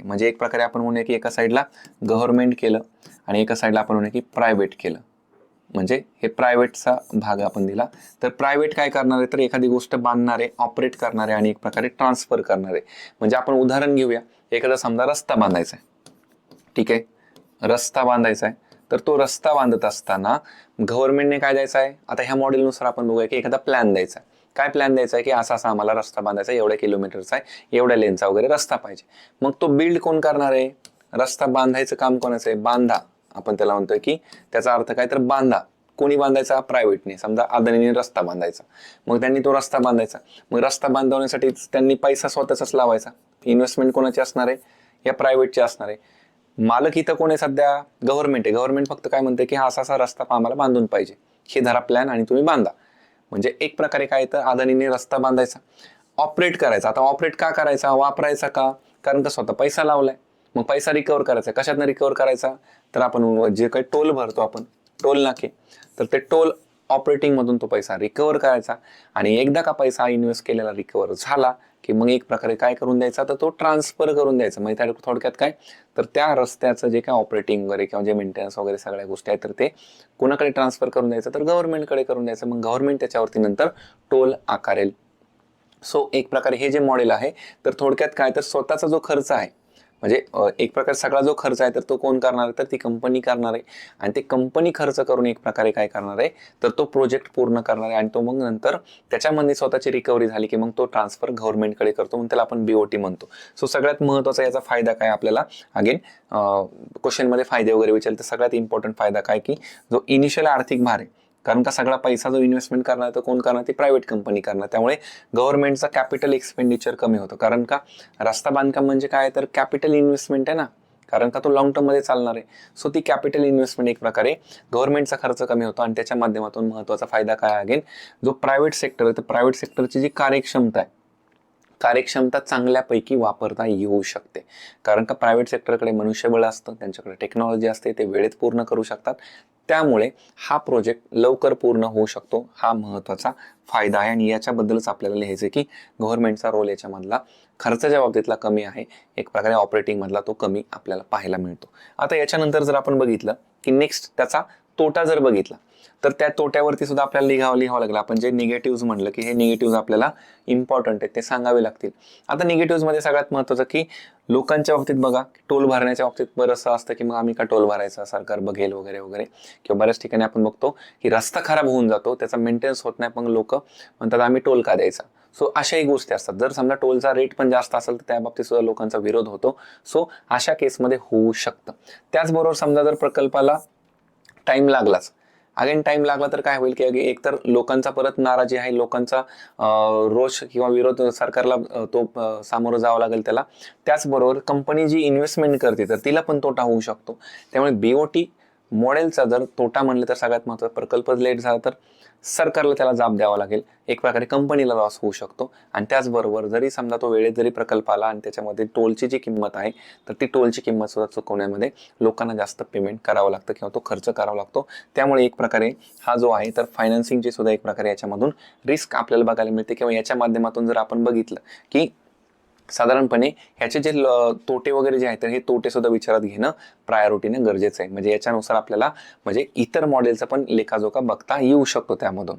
म्हणजे एक प्रकारे आपण म्हणूया की एका साईडला गव्हर्नमेंट केलं आणि एका साईडला आपण म्हणूया की प्रायव्हेट केलं. म्हणजे हे प्रायव्हेटचा भाग आपण दिला. तर प्रायव्हेट काय करणार आहे, तर एखादी गोष्ट बांधणारे, ऑपरेट करणारे आणि एक प्रकारे ट्रान्सफर करणारे. म्हणजे आपण उदाहरण घेऊया, एखादा समजा रस्ता बांधायचा आहे, ठीक आहे, रस्ता बांधायचा आहे, तर तो रस्ता बांधत असताना गव्हर्नमेंटने काय द्यायचं आहे, आता ह्या मॉडेलनुसार आपण बघूया की एखादा प्लॅन द्यायचा आहे. काय प्लॅन द्यायचा आहे की असा असा आम्हाला रस्ता बांधायचा आहे, एवढ्या किलोमीटरचा आहे, एवढ्या लेनचा वगैरे रस्ता पाहिजे. मग तो बिल्ड कोण करणार आहे, रस्ता बांधायचं काम कोणाचं आहे, बांधा, आपण त्याला म्हणतोय की त्याचा अर्थ काय, तर बांधा. कोणी बांधायचा, प्रायव्हेटने. समजा अदानीने रस्ता बांधायचा, मग त्यांनी तो रस्ता बांधायचा. मग रस्ता बांधवण्यासाठी त्यांनी पैसा स्वतःचाच लावायचा. इन्व्हेस्टमेंट कोणाची असणार आहे, या प्रायव्हेटची असणार आहे. मालक इथं कोण आहे, सध्या गव्हर्नमेंट आहे. गव्हर्नमेंट फक्त काय म्हणते की हा असा असा रस्ता आम्हाला बांधून पाहिजे, हे धरा प्लॅन आणि तुम्ही बांधा. म्हणजे एक प्रकारे काय, तर अदानीने रस्ता बांधायचा, ऑपरेट करायचा. आता ऑपरेट का करायचा, वापरायचा का, कारण का स्वतः पैसा लावलाय. मग पैसा रिकव्हर करायचा, कशातनं रिकव्हर करायचा, तर आपण जे काही टोल भरतो, आपण टोल नाके, तर ते टोल ऑपरेटिंग मधून तो पैसा रिकव्हर करायचा. आणि एकदा का पैसा इन्व्हेस्ट केलेला रिकव्हर झाला की मग एक प्रकारे काय करून द्यायचा, तर तो ट्रान्सफर करून द्यायचा. म्हणजे त्या थोडक्यात काय, तर त्या रस्त्याचं जे काय ऑपरेटिंग वगैरे किंवा जे मेंटेनन्स वगैरे सगळ्या गोष्टी आहेत, तर ते कोणाकडे ट्रान्सफर करून द्यायचं, तर गव्हर्नमेंटकडे करून द्यायचं. मग गव्हर्नमेंट त्याच्यावरती नंतर टोल आकारेल. सो एक प्रकारे हे जे मॉडेल आहे, तर थोडक्यात काय, तर स्वतःचा जो खर्च आहे, म्हणजे एक प्रकारे सगळा जो खर्च आहे, तर तो कोण करणार आहे, तर ती कंपनी करणार आहे. आणि ते कंपनी खर्च करून एक प्रकारे काय करणार आहे, तर तो प्रोजेक्ट पूर्ण करणार आहे. आणि तो मग नंतर त्याच्यामध्ये स्वतःची रिकव्हरी झाली की मग तो ट्रान्सफर गव्हर्नमेंटकडे करतो, म्हणून त्याला आपण बीओटी म्हणतो. सो सगळ्यात महत्त्वाचा याचा फायदा काय आपल्याला, अगेन क्वेश्चनमध्ये फायदे वगैरे विचारले, तर सगळ्यात इम्पॉर्टंट फायदा काय, की जो इनिशियल आर्थिक भार आहे, कारण का सगळा पैसा जो इन्व्हेस्टमेंट करणार तर कोण करणार, ती प्रायव्हेट कंपनी करणार. त्यामुळे गव्हर्नमेंटचा कॅपिटल एक्सपेंडिचर कमी होतं. कारण का रस्ता बांधकाम म्हणजे काय, तर कॅपिटल इन्व्हेस्टमेंट आहे ना, कारण का तो लॉंग टर्म मध्ये चालणार आहे. सो ती कॅपिटल इन्व्हेस्टमेंट एक प्रकारे गव्हर्नमेंटचा खर्च कमी होतो. आणि त्याच्या माध्यमातून महत्वाचा फायदा काय, अगेन जो प्रायव्हेट सेक्टर आहे, तर प्रायव्हेट सेक्टरची जी कार्यक्षमता आहे, कार्यक्षमता चांगल्यापैकी वापरता येऊ शकते. कारण का प्रायव्हेट सेक्टरकडे मनुष्यबळ असतं, त्यांच्याकडे टेक्नॉलॉजी असते, ते वेळेत पूर्ण करू शकतात. त्यामुळे हा प्रोजेक्ट लवकर पूर्ण होऊ शकतो. हा महत्वाचा फायदा आहे. आणि याच्याबद्दलच आपल्याला लिहायचं की गव्हर्नमेंटचा रोल याच्यामधला खर्चाच्या बाबतीतला कमी आहे, एक प्रकारे ऑपरेटिंग मधला तो कमी आपल्याला पाहायला मिळतो. आता याच्यानंतर जर आपण बघितलं की नेक्स्ट त्याचा तोटा जर बघितला, तर त्या तोट्यावरती सुद्धा आपल्याला लिहावं लागलं. आपण जे निगेटिव्ह म्हणलं की हे निगेटिव्ह आपल्याला इम्पॉर्टंट आहेत, ते सांगावे लागतील. आता निगेटिव्ह मध्ये सगळ्यात महत्वाचं की लोकांच्या बाबतीत बघा, टोल भरण्याच्या बाबतीत बरंचसं असतं की मग आम्ही का टोल भरायचा, सरकार बघेल वगैरे वगैरे. किंवा बऱ्याच ठिकाणी आपण बघतो की रस्ता खराब होऊन जातो, त्याचा मेंटेनन्स होत नाही, मग लोक म्हणतात आम्ही टोल का द्यायचा. सो अशाही गोष्टी असतात. जर समजा टोलचा रेट पण जास्त असेल तर त्या बाबतीत सुद्धा लोकांचा विरोध होतो. सो अशा केसमध्ये होऊ शकतं. त्याचबरोबर समजा जर प्रकल्पाला टाइम लागलाच, अगेन टाइम लागला तर काय होईल की एकतर लोकांचा परत नाराजी आहे, लोकांचा रोष किंवा विरोध सरकारला तो सामोरं जावं लागेल त्याला. त्याचबरोबर कंपनी जी इन्व्हेस्टमेंट करते तर तिला पण तोटा होऊ शकतो. त्यामुळे बीओटी मॉडेलचा जर तोटा म्हणलं तर सगळ्यात महत्त्वाचा, प्रकल्प लेट झाला तर सरकारला त्याला जाब द्यावा लागेल, एक प्रकारे कंपनीला लॉस होऊ शकतो. आणि त्याचबरोबर जरी समजा तो वेळेत जरी प्रकल्प आला आणि त्याच्यामध्ये टोलची जी किंमत आहे, तर ती टोलची किंमत सुद्धा चुकवण्यामध्ये लोकांना जास्त पेमेंट करावं लागतं किंवा तो खर्च करावा लागतो. त्यामुळे एक प्रकारे हा जो आहे, तर फायनान्सिंगची सुद्धा एक प्रकारे याच्यामधून रिस्क आपल्याला बघायला मिळते. किंवा याच्या माध्यमातून जर आपण बघितलं की साधारणपणे ह्याचे जे तोटे वगैरे जे आहेत, तर हे तोटे सुद्धा विचारात घेणं प्रायोरिटीने गरजेचं आहे. म्हणजे याच्यानुसार आपल्याला म्हणजे इतर मॉडेलचा पण लेखाजोखा बघता येऊ शकतो त्यामधून.